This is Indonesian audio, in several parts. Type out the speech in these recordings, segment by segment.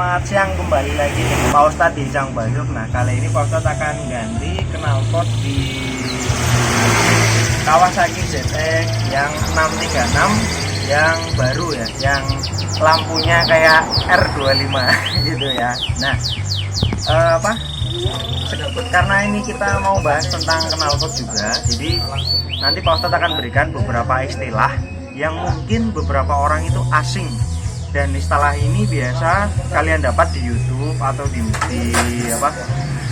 Selamat siang, kembali lagi dengan Pak Ustadz di Cang Basuk. Nah, kali ini Pak Ustadz akan ganti knalpot di Kawasaki ZX yang 636 yang baru ya, yang lampunya kayak R25 gitu ya. Nah, karena ini kita mau bahas tentang knalpot juga, jadi nanti Pak Ustadz akan berikan beberapa istilah yang mungkin beberapa orang itu asing, dan istilah ini biasa kalian dapat di YouTube atau di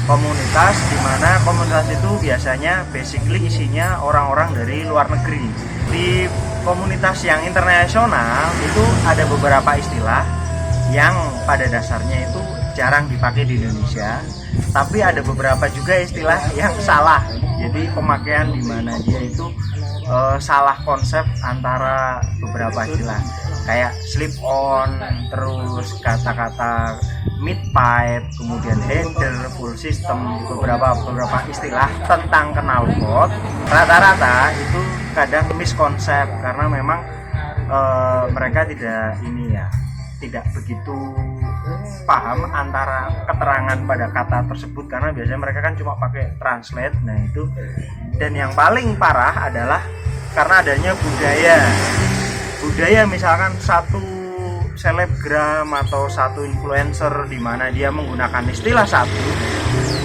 komunitas, dimana komunitas itu biasanya basically isinya orang-orang dari luar negeri. Di komunitas yang internasional itu ada beberapa istilah yang pada dasarnya itu jarang dipakai di Indonesia, tapi ada beberapa juga istilah yang salah. Jadi pemakaian di mana dia itu salah konsep antara beberapa istilah kayak slip on, terus kata-kata mid pipe, kemudian header, full system, beberapa istilah tentang knalpot. Rata-rata itu kadang miskonsep karena memang mereka tidak begitu paham antara keterangan pada kata tersebut, karena biasanya mereka kan cuma pakai translate. Nah itu, dan yang paling parah adalah karena adanya budaya misalkan satu selebgram atau satu influencer di mana dia menggunakan istilah satu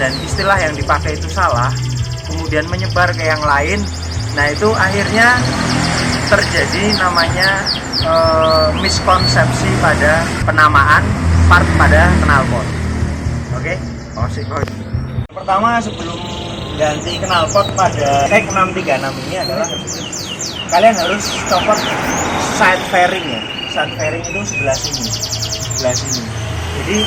dan istilah yang dipakai itu salah, kemudian menyebar ke yang lain. Nah itu akhirnya terjadi namanya miskonsepsi pada penamaan part pada knalpot. Oke, pertama sebelum ganti knalpot pada ZX 636 ini adalah kalian harus copot side fairing ya. Side fairing itu sebelah sini. Jadi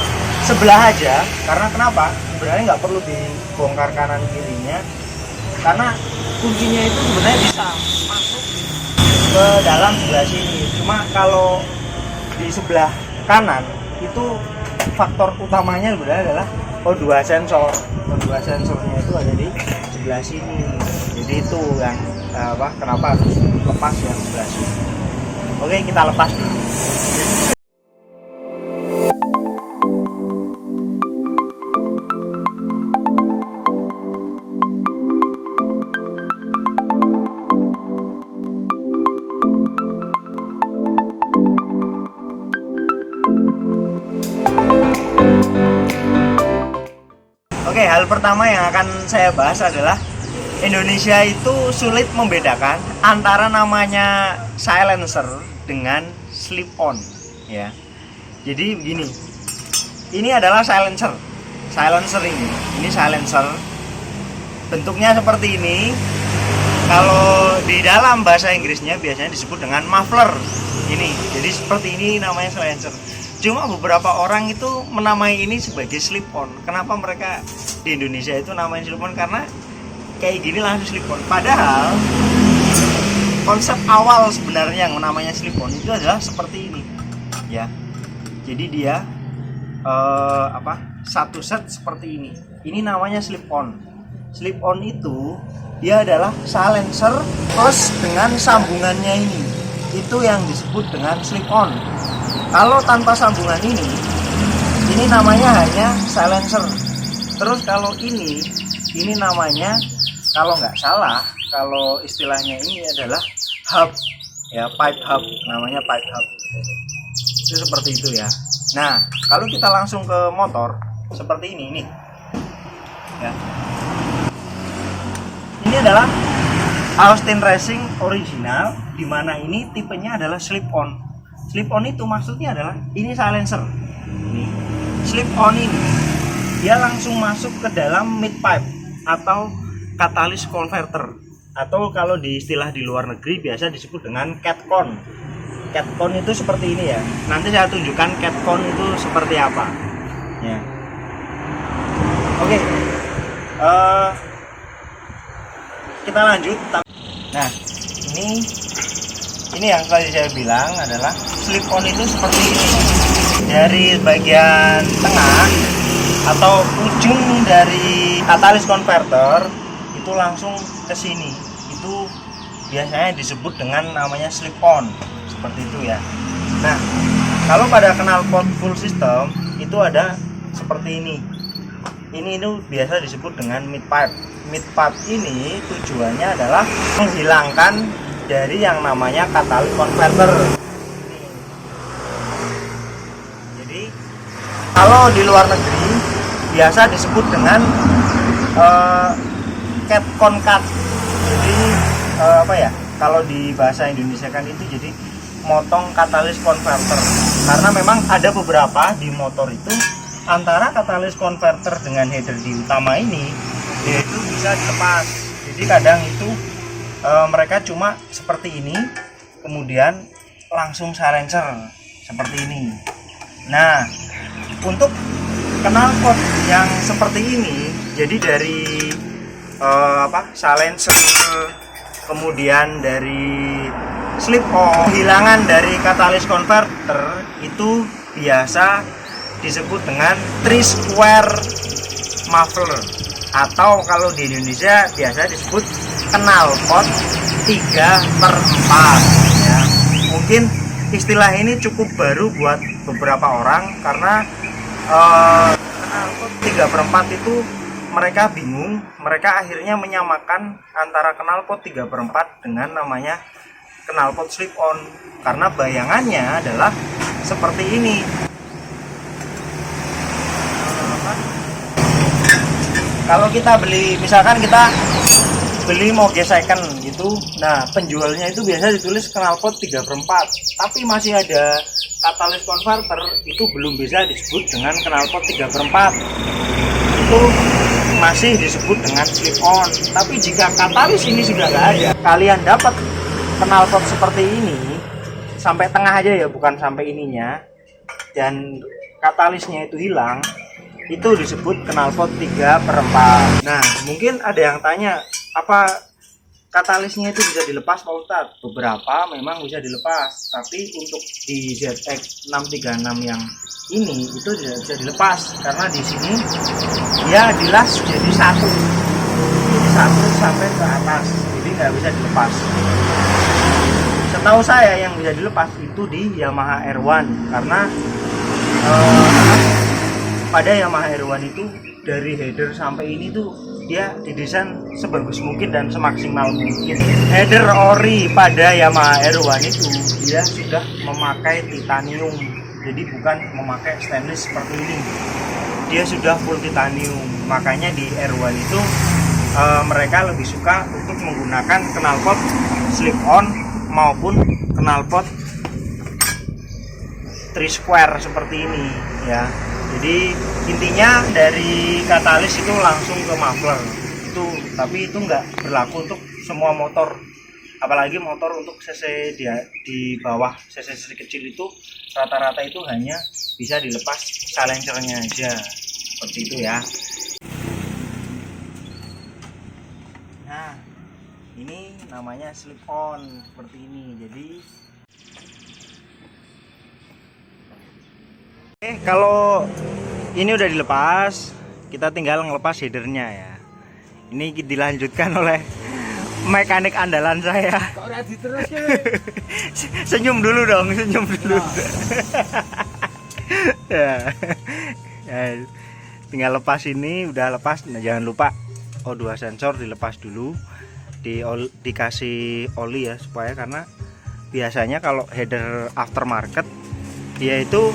sebelah aja, karena kenapa? Sebenarnya nggak perlu dibongkar kanan kirinya, karena kuncinya itu sebenarnya bisa masuk ke dalam sebelah sini. Cuma kalau di sebelah kanan itu faktor utamanya sebenarnya adalah O2 sensor. O2 sensornya itu ada di sebelah sini. Jadi itu yang kenapa harus lepas yang sebelah sini. Oke, kita lepas dulu. Oke, hal pertama yang akan saya bahas adalah Indonesia itu sulit membedakan antara namanya silencer dengan slip on ya. Jadi begini, ini adalah silencer ini silencer, bentuknya seperti ini. Kalau di dalam bahasa Inggrisnya biasanya disebut dengan muffler ini. Jadi seperti ini namanya silencer. Cuma beberapa orang itu menamai ini sebagai slip on. Kenapa mereka di Indonesia itu namanya slip on? Karena kayak gini langsung slip on. Padahal konsep awal sebenarnya yang namanya slip on itu adalah seperti ini ya. Jadi dia satu set seperti ini. Ini namanya slip on. Slip on itu dia adalah silencer plus dengan sambungannya ini. Itu yang disebut dengan slip on. Kalau tanpa sambungan ini namanya hanya silencer. Terus kalau ini namanya, kalau nggak salah, kalau istilahnya ini adalah hub ya, pipe hub, namanya pipe hub. Itu seperti itu ya. Nah, kalau kita langsung ke motor seperti ini nih ya. Ini adalah Austin Racing original, di mana ini tipenya adalah slip on. Slip on itu maksudnya adalah ini silencer. Ini slip on ini dia langsung masuk ke dalam mid pipe atau catalyst converter, atau kalau di istilah di luar negeri biasa disebut dengan catcon. Catcon itu seperti ini ya. Nanti saya tunjukkan catcon itu seperti apa ya. Oke, kita lanjut. Nah, ini yang tadi saya bilang adalah slip on itu seperti ini. Dari bagian tengah atau ujung dari catalyst converter itu langsung ke sini. Itu biasanya disebut dengan namanya slip on, seperti itu ya. Nah, kalau pada knalpot full system itu ada seperti ini. Ini itu biasa disebut dengan mid pipe. Mid pipe ini tujuannya adalah menghilangkan dari yang namanya catalytic converter. Jadi kalau di luar negeri biasa disebut dengan cat concat. Jadi apa ya? Kalau di bahasa Indonesia kan itu jadi motong catalytic converter. Karena memang ada beberapa di motor itu antara catalytic converter dengan header di utama ini yaitu bisa dilepas. Jadi kadang itu mereka cuma seperti ini, kemudian langsung silencer seperti ini. Nah, untuk knalpot yang seperti ini, jadi dari silencer, kemudian dari slip on, hilangan dari catalytic converter itu biasa disebut dengan 3 square muffler, atau kalau di Indonesia biasa disebut knalpot 3/4 ya. Mungkin istilah ini cukup baru buat beberapa orang karena knalpot 3/4 itu mereka bingung, mereka akhirnya menyamakan antara knalpot 3/4 dengan namanya knalpot slip on, karena bayangannya adalah seperti ini. Kalau kita beli, misalkan kita beli mau gesekan gitu, nah penjualnya itu biasa ditulis knalpot 3/4, tapi masih ada catalytic converter, itu belum bisa disebut dengan knalpot 3/4, itu masih disebut dengan slip on. Tapi jika katalis ini sudah nggak ada, kalian dapat knalpot seperti ini sampai tengah aja ya, bukan sampai ininya, dan katalisnya itu hilang, itu disebut knalpot 3/4. Nah, mungkin ada yang tanya, apa katalisnya itu bisa dilepas Pak Ustadz? Beberapa memang bisa dilepas, tapi untuk di ZX 636 yang ini itu tidak bisa dilepas karena di sini dia dilas jadi satu sampai ke atas, jadi nggak bisa dilepas. Setahu saya yang bisa dilepas itu di Yamaha R1, karena pada Yamaha R1 itu dari header sampai ini tuh dia didesain sebagus mungkin dan semaksimal mungkin. Header ori pada Yamaha R1 itu dia sudah memakai titanium, jadi bukan memakai stainless seperti ini. Dia sudah full titanium, makanya di R1 itu mereka lebih suka untuk menggunakan knalpot slip on maupun knalpot 3 square seperti ini ya. Jadi intinya dari katalis itu langsung ke muffler itu, tapi itu nggak berlaku untuk semua motor, apalagi motor untuk cc di bawah cc kecil itu rata-rata itu hanya bisa dilepas silencernya aja seperti itu ya. Nah, ini namanya slip on seperti ini. Jadi kalau ini udah dilepas, kita tinggal ngelepas headernya ya. Ini dilanjutkan oleh mekanik andalan saya. Senyum dulu dong, senyum dulu. Ya. Tinggal lepas ini, udah lepas. Nah, jangan lupa O2 sensor dilepas dulu, dikasih oli ya, supaya karena biasanya kalau header aftermarket dia itu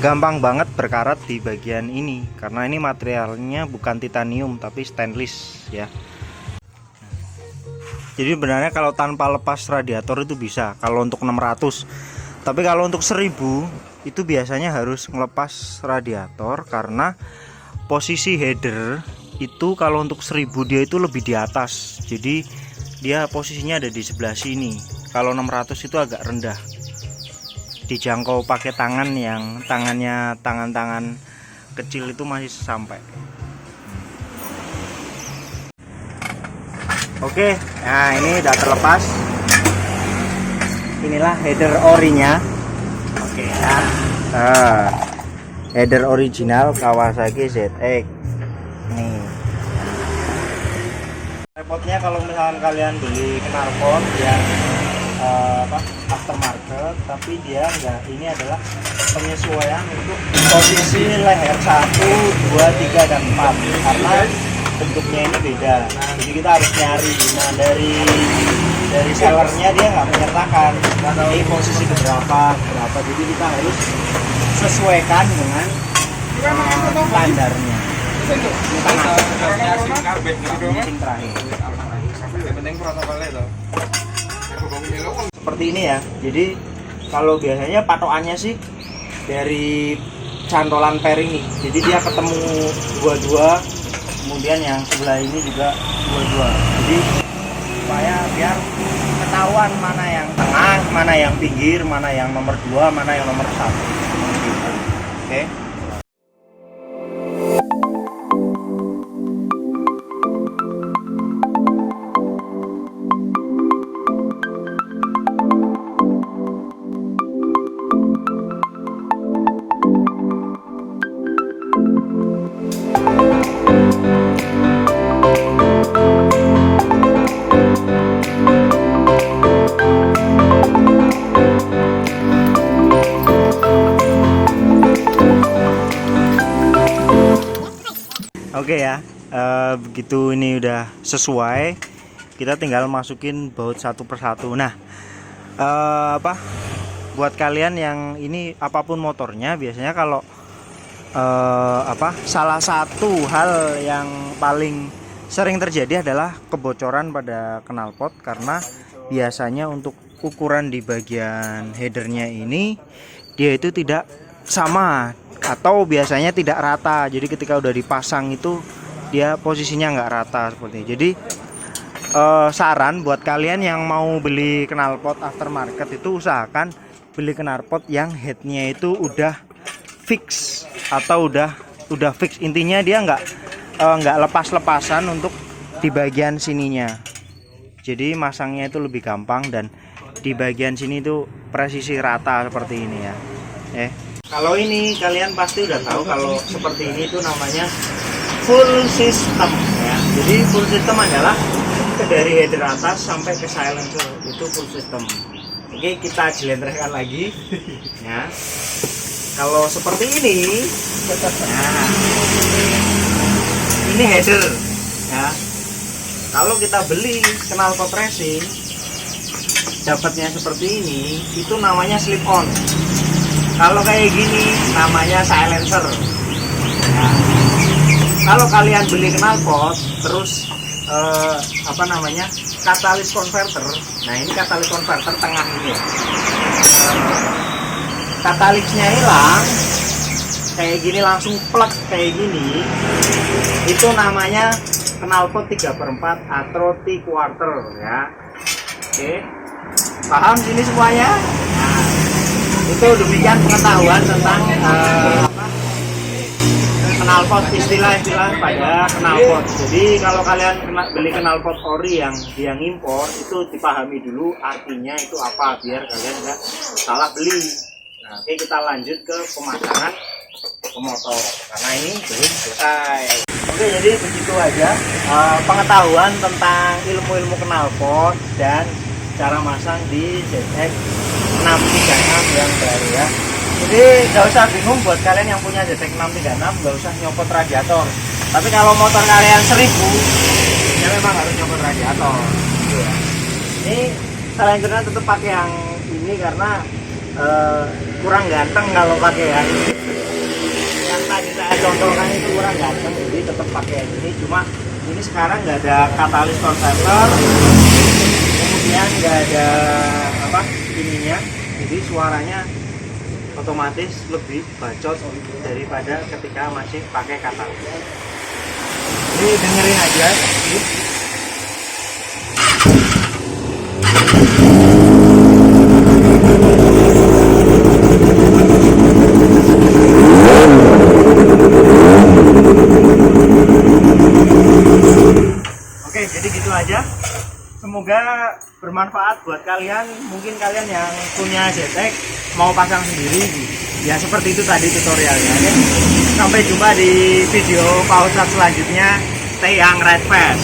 gampang banget berkarat di bagian ini karena ini materialnya bukan titanium tapi stainless ya. Jadi sebenarnya kalau tanpa lepas radiator itu bisa kalau untuk 600, tapi kalau untuk 1000 itu biasanya harus ngelepas radiator karena posisi header itu kalau untuk 1000 dia itu lebih di atas, jadi dia posisinya ada di sebelah sini. Kalau 600 itu agak rendah, dijangkau pakai tangan yang tangan kecil itu masih sampai. Oke, nah ini udah terlepas. Inilah header orinya. Oke ya. Header original Kawasaki ZX. Nih. Repotnya kalau misalkan kalian beli knalpot yang aftermarket, tapi dia enggak, ini adalah penyesuaian untuk posisi leher 1, 2, 3, dan 4 karena bentuknya ini beda. Jadi kita harus nyari. Nah, dari sellernya dia nggak menyertakan ini posisi berapa. Jadi kita harus sesuaikan dengan standarnya. Ini tengah. Ini terakhir. Seperti ini ya. Jadi kalau biasanya patokannya sih dari cantolan per ini. Jadi dia ketemu dua-dua, kemudian yang sebelah ini juga dua-dua. Jadi supaya biar ketahuan mana yang tengah, mana yang pinggir, mana yang nomor 2, mana yang nomor 1. Oke. Oke ya, begitu ini udah sesuai, kita tinggal masukin baut satu persatu. Nah, buat kalian yang ini apapun motornya, biasanya kalau salah satu hal yang paling sering terjadi adalah kebocoran pada knalpot, karena biasanya untuk ukuran di bagian headernya ini dia itu tidak sama atau biasanya tidak rata. Jadi ketika udah dipasang itu dia posisinya nggak rata seperti ini. Jadi saran buat kalian yang mau beli knalpot aftermarket itu usahakan beli knalpot yang headnya itu udah fix atau udah fix. Intinya dia nggak lepas-lepasan untuk di bagian sininya. Jadi masangnya itu lebih gampang dan di bagian sini itu presisi rata seperti ini ya. Kalau ini kalian pasti udah tahu kalau seperti ini itu namanya full system ya. Jadi full system adalah dari header atas sampai ke silencer itu full system. Oke, kita jelentrehkan lagi ya. Kalau seperti ini nah, ini header ya. Kalau kita beli knalpot racing dapatnya seperti ini, itu namanya slip on. Kalau kayak gini namanya silencer. Nah, kalau kalian beli knalpot terus katalis converter. Nah, ini katalis converter tengah ini ya. Katalisnya hilang kayak gini, langsung plug kayak gini, itu namanya knalpot 3/4 atau T-quarter ya. Oke, paham sini semuanya? Nah, itu demikian pengetahuan tentang knalpot, istilah-istilah pada knalpot. Jadi kalau kalian beli knalpot ori yang dia ngimpor, itu dipahami dulu artinya itu apa biar kalian nggak salah beli. Nah, oke, kita lanjut ke pemasangan ke motor karena ini belum selesai. Oke, jadi begitu aja pengetahuan tentang ilmu-ilmu knalpot dan cara masang di ZX 636 yang baru ya. Jadi nggak usah bingung buat kalian yang punya ZX 636, nggak usah nyopot radiator. Tapi kalau motor kalian 1000 ya memang harus nyopot radiator gitu ya. Ini silencernya tetap pakai yang ini karena kurang ganteng kalau pakai yang tadi saya contohkan itu kurang ganteng, jadi tetap pakai yang ini. Cuma ini sekarang nggak ada katalis converter, kemudian nggak ada ininya, jadi suaranya otomatis lebih bacot daripada ketika masih pakai katalis. Jadi dengerin aja. Oke, jadi gitu aja. Semoga bermanfaat buat kalian. Mungkin kalian yang punya ZX mau pasang sendiri, ya seperti itu tadi tutorialnya ya. Sampai jumpa di video pausa selanjutnya. Stay young, ride fast.